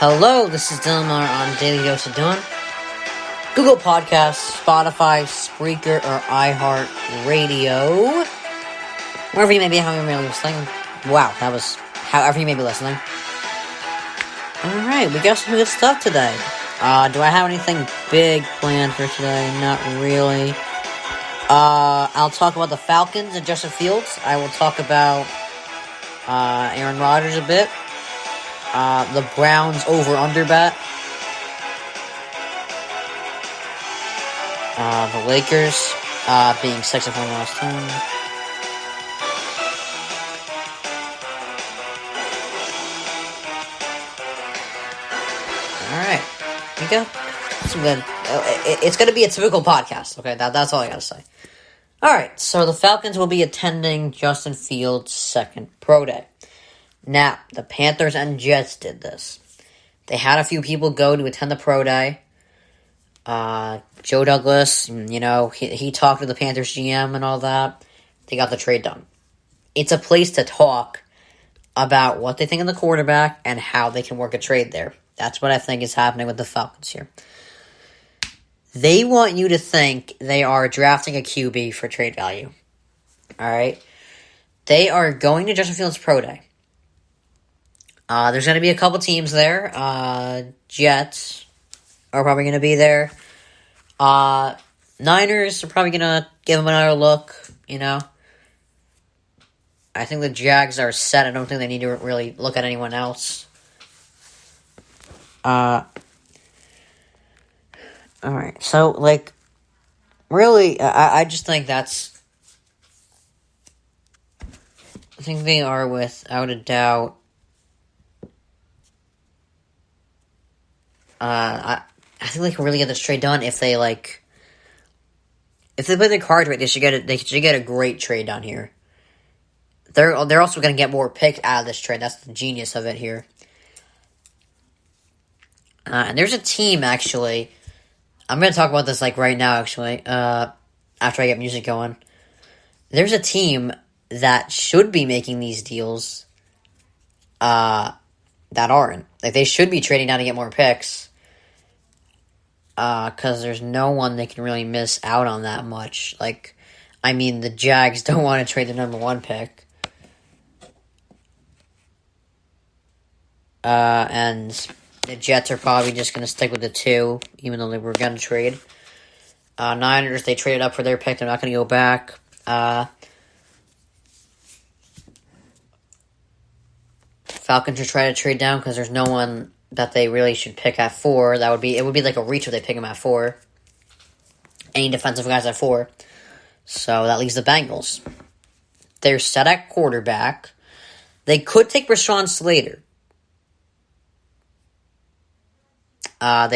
Hello, this is Dilmar on Daily Dose of Dawn. Google Podcasts, Spotify, Spreaker, or iHeartRadio. Wherever you may be, however you may be listening. Wow, that was however you may be listening. Alright, we got some good stuff today. Do I have anything big planned for today? Not really. I'll talk about the Falcons and Justin Fields. I will talk about Aaron Rodgers a bit. The Browns over-under bet. The Lakers being 6-1 last time. Alright. We got some good. It's going to be a typical podcast. Okay, that's all I got to say. Alright, so the Falcons will be attending Justin Fields' second pro day. Now, the Panthers and Jets did this. They had a few people go to attend the pro day. Joe Douglas, he talked to the Panthers GM and all that. They got the trade done. It's a place to talk about what they think of the quarterback and how they can work a trade there. That's what I think is happening with the Falcons here. They want you to think they are drafting a QB for trade value. Alright? They are going to Justin Fields' pro day. There's going to be a couple teams there. Jets are probably going to be there. Niners are probably going to give them another look, I think the Jags are set. I don't think they need to really look at anyone else. Alright, so, really, I just think that's... I think they are, without a doubt... I think they can really get this trade done if they play their cards right. They should get a great trade done here. They're also going to get more picks out of this trade. That's the genius of it here. And there's a team actually. I'm going to talk about this right now. Actually, after I get music going, there's a team that should be making these deals. That aren't. They should be trading down to get more picks. Because there's no one they can really miss out on that much. The Jags don't want to trade the number 1 pick. And the Jets are probably just going to stick with the 2, even though they were going to trade. Niners, they traded up for their pick. They're not going to go back. Falcons are trying to trade down because there's no one that they really should pick at 4. It would be like a reach if they pick him at 4. Any defensive guys at 4. So that leaves the Bengals. They're set at quarterback. They could take Rashawn Slater. I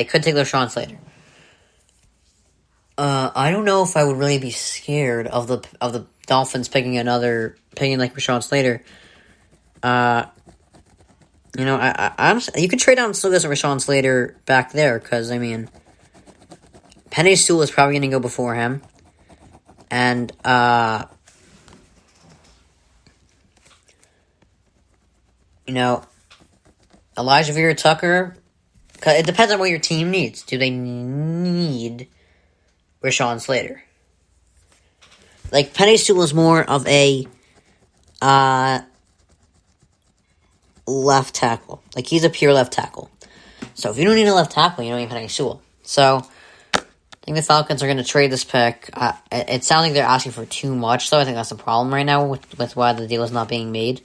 don't know if I would really be scared of the Dolphins picking Rashawn Slater. You could trade down Slugas and Rashawn Slater back there, because, Penei Sewell is probably going to go before him. And, Elijah Vera-Tucker, it depends on what your team needs. Do they need Rashawn Slater? Penei Sewell is more of a, left tackle. He's a pure left tackle. So if you don't need a left tackle, you don't need Penei Sewell. So I think the Falcons are going to trade this pick. It sounds like they're asking for too much, though. I think that's the problem right now with why the deal is not being made.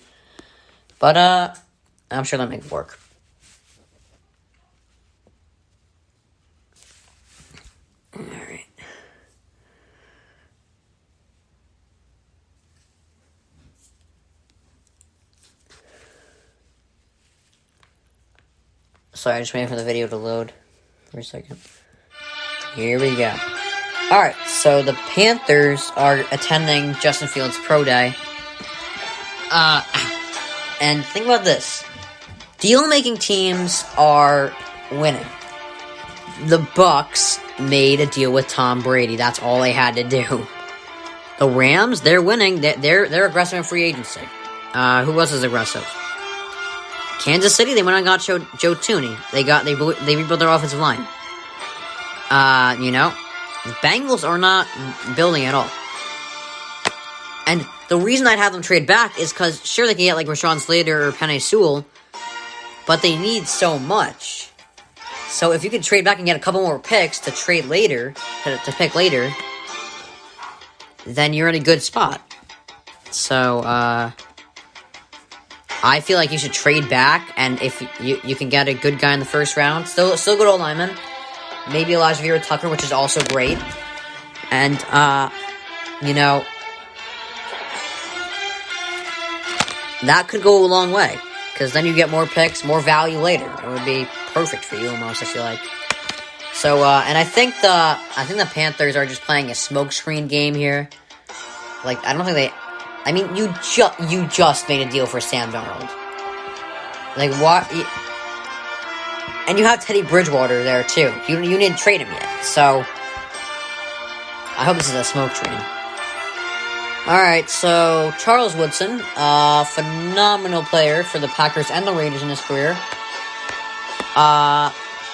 But I'm sure they'll make it work. Alright. Sorry, I just waiting for the video to load for a second. Here we go. Alright, so the Panthers are attending Justin Fields' pro day. And think about this. Deal-making teams are winning. The Bucks made a deal with Tom Brady. That's all they had to do. The Rams, they're winning. They're aggressive in free agency. Who else is aggressive? Kansas City, they went and got Joe Thuney. They rebuilt their offensive line. The Bengals are not building at all. And the reason I'd have them trade back is because, sure, they can get, like, Rashawn Slater or Penei Sewell, but they need so much. So if you could trade back and get a couple more picks to trade later, to pick later, then you're in a good spot. So, I feel like you should trade back, and if you can get a good guy in the first round, still good old lineman, maybe Elijah Vera-Tucker, which is also great, and, that could go a long way, because then you get more picks, more value later. It would be perfect for you, almost, I feel like. So, and I think the Panthers are just playing a smokescreen game here. Like, I don't think they... I mean, you just made a deal for Sam Darnold. Like, what? And you have Teddy Bridgewater there, too. You didn't trade him yet, so... I hope this is a smokescreen. Alright, so Charles Woodson, phenomenal player for the Packers and the Raiders in his career.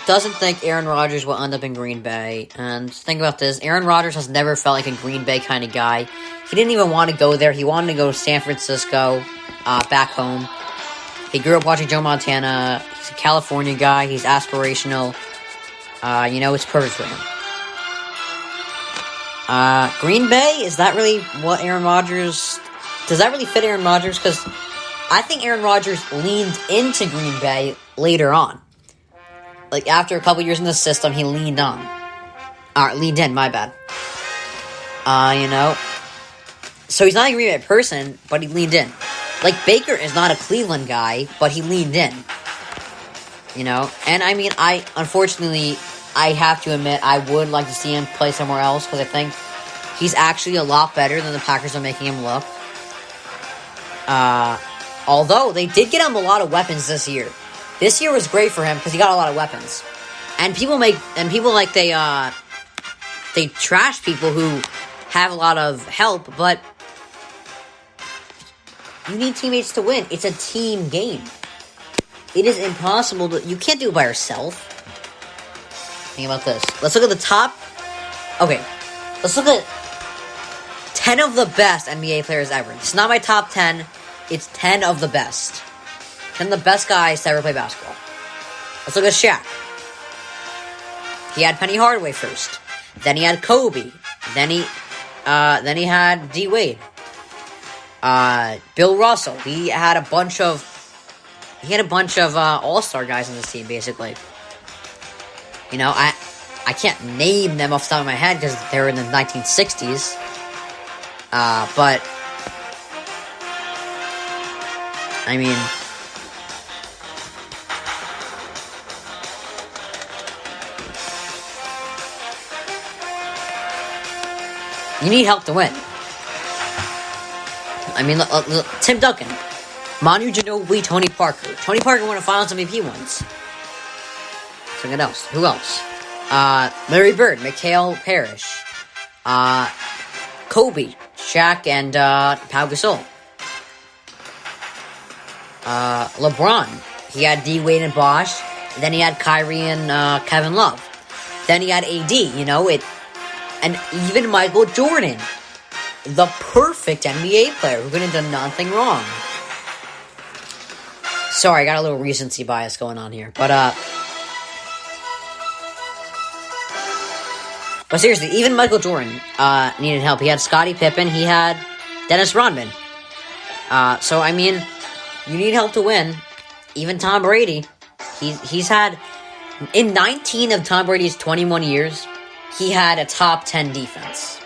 Doesn't think Aaron Rodgers will end up in Green Bay. And think about this, Aaron Rodgers has never felt like a Green Bay kind of guy. He didn't even want to go there. He wanted to go to San Francisco, back home. He grew up watching Joe Montana. He's a California guy. He's aspirational. It's perfect for him. Green Bay, is that really what Aaron Rodgers... Does that really fit Aaron Rodgers? Because I think Aaron Rodgers leaned into Green Bay later on. Like, after a couple years in the system, he leaned on. Leaned in, my bad. So he's not a Green Bay person, but he leaned in. Like, Baker is not a Cleveland guy, but he leaned in. And I mean, unfortunately... I have to admit, I would like to see him play somewhere else, because I think he's actually a lot better than the Packers are making him look. Although, they did get him a lot of weapons this year. This year was great for him, because he got a lot of weapons. And people they trash people who have a lot of help, but you need teammates to win. It's a team game. It is impossible you can't do it by yourself. Think about this. Let's look at the top. Okay. Let's look at 10 of the best NBA players ever. It's not my top 10. It's 10 of the best. 10 of the best guys to ever play basketball. Let's look at Shaq. He had Penny Hardaway first. Then he had Kobe. Then he had D. Wade. Bill Russell. He had a bunch of all-star guys on this team, basically. I can't name them off the top of my head because they were in the 1960s. But, I mean, you need help to win. I mean, Tim Duncan, Manu Ginobili, Tony Parker. Tony Parker won a Finals MVP once. Something else. Who else? Larry Bird, Mikhail Parrish, Kobe, Shaq, and Pau Gasol. LeBron, he had D. Wade and Bosh. Then he had Kyrie and Kevin Love. Then he had AD. And even Michael Jordan, the perfect NBA player who couldn't have done nothing wrong. Sorry, I got a little recency bias going on here, but seriously, even Michael Jordan needed help. He had Scottie Pippen. He had Dennis Rodman. So, I mean, you need help to win. Even Tom Brady. He's had... In 19 of Tom Brady's 21 years, he had a top 10 defense.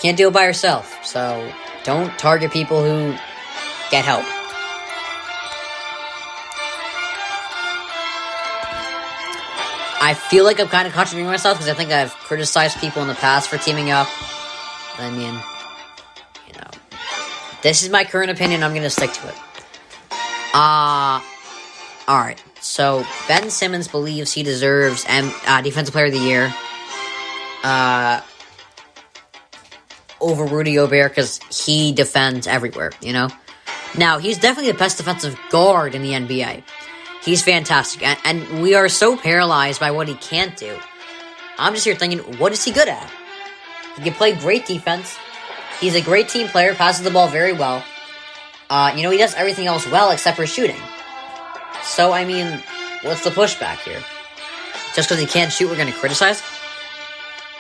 Can't do it by yourself. So, don't target people who get help. I feel like I'm kind of contradicting myself because I think I've criticized people in the past for teaming up. I mean, this is my current opinion. I'm going to stick to it. Alright. So, Ben Simmons believes he deserves Defensive Player of the Year over Rudy Gobert because he defends everywhere, Now, he's definitely the best defensive guard in the NBA. He's fantastic, and we are so paralyzed by what he can't do. I'm just here thinking, what is he good at? He can play great defense. He's a great team player, passes the ball very well. He does everything else well except for shooting. So, I mean, what's the pushback here? Just because he can't shoot, we're going to criticize?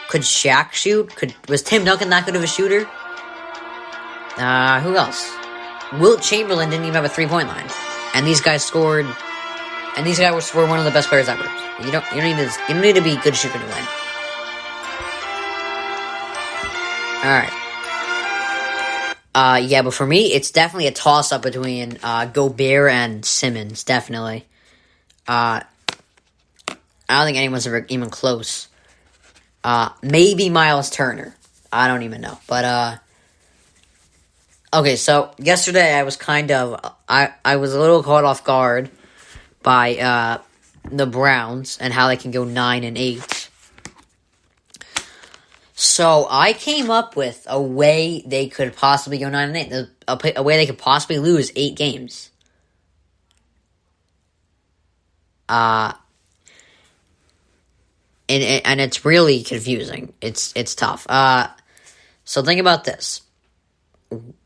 Could Shaq shoot? Was Tim Duncan that good of a shooter? Who else? Wilt Chamberlain didn't even have a three-point line. And these guys scored... And these guys were one of the best players ever. You don't need to be a good shooter to win. Alright. Yeah, but for me, it's definitely a toss-up between Gobert and Simmons, definitely. I don't think anyone's ever even close. Maybe Miles Turner. I don't even know. But, okay, so yesterday I was I was a little caught off guard by the Browns and how they can go 9-8. So I came up with a way they could possibly go 9-8. A way they could possibly lose 8 games. And it's really confusing. It's tough. So think about this.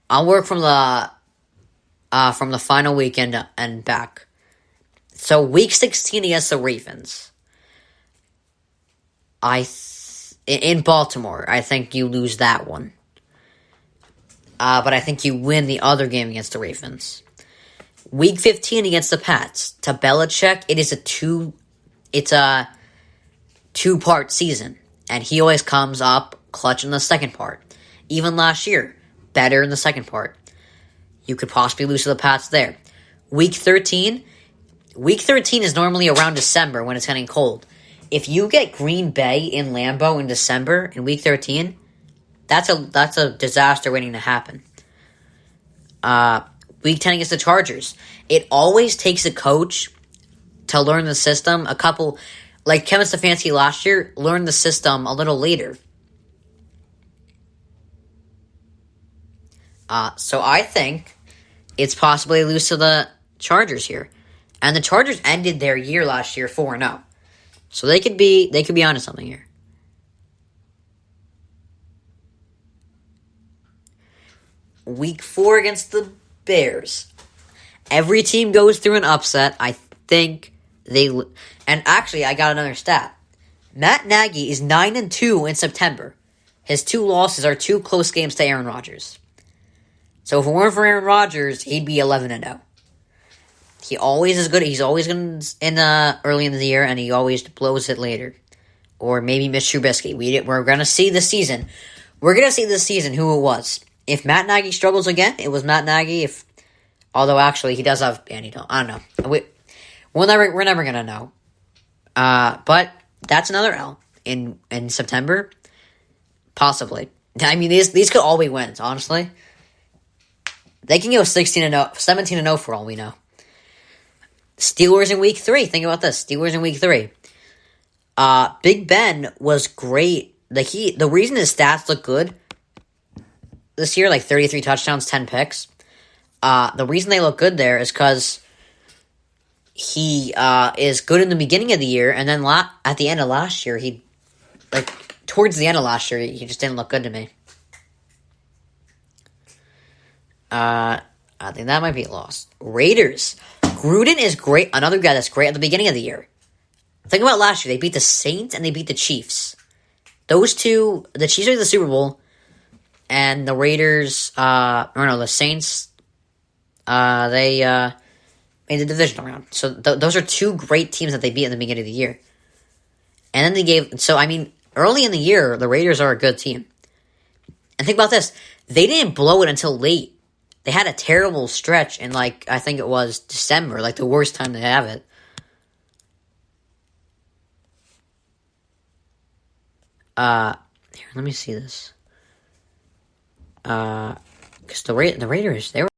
I'll work from the final weekend and back. So week 16 against the Ravens. In Baltimore, I think you lose that one. But I think you win the other game against the Ravens. Week 15 against the Pats. To Belichick, it's a 2-part season. And he always comes up clutch in the second part. Even last year, better in the second part. You could possibly lose to the Pats there. Week 13 is normally around December when it's getting cold. If you get Green Bay in Lambeau in December in Week 13, that's a disaster waiting to happen. Week 10 against the Chargers. It always takes a coach to learn the system. Like Kevin Stefanski last year, learned the system a little later. So I think it's possibly lose to the Chargers here. And the Chargers ended their year last year 4-0. So they could be onto something here. Week 4 against the Bears. Every team goes through an upset. I think and actually I got another stat. Matt Nagy is 9-2 in September. His 2 losses are 2 close games to Aaron Rodgers. So if it weren't for Aaron Rodgers, he'd be 11-0. He always is good. He's always good early in the year, and he always blows it later. Or maybe Mitch Trubisky. We're going to see this season. We're going to see this season who it was. If Matt Nagy struggles again, it was Matt Nagy. Although actually he does have Andy Dalton. I don't know. We're never going to know. But that's another L in September. Possibly. I mean, these could all be wins, honestly. They can go 16-0, 17-0 for all we know. Steelers in Week 3. Think about this. Steelers in Week 3. Big Ben was great. The reason his stats look good this year, like 33 touchdowns, 10 picks, the reason they look good there is because he is good in the beginning of the year, and then at the end of last year, towards the end of last year, he just didn't look good to me. I think that might be lost. Raiders. Gruden is great. Another guy that's great at the beginning of the year. Think about last year. They beat the Saints and they beat the Chiefs. Those two, the Chiefs are the Super Bowl, and the Raiders, the Saints, they made the divisional round. So those are 2 great teams that they beat in the beginning of the year. And then early in the year, the Raiders are a good team. And think about this. They didn't blow it until late. They had a terrible stretch in, I think it was December, the worst time to have it. Here, let me see this. Because the Raiders, they were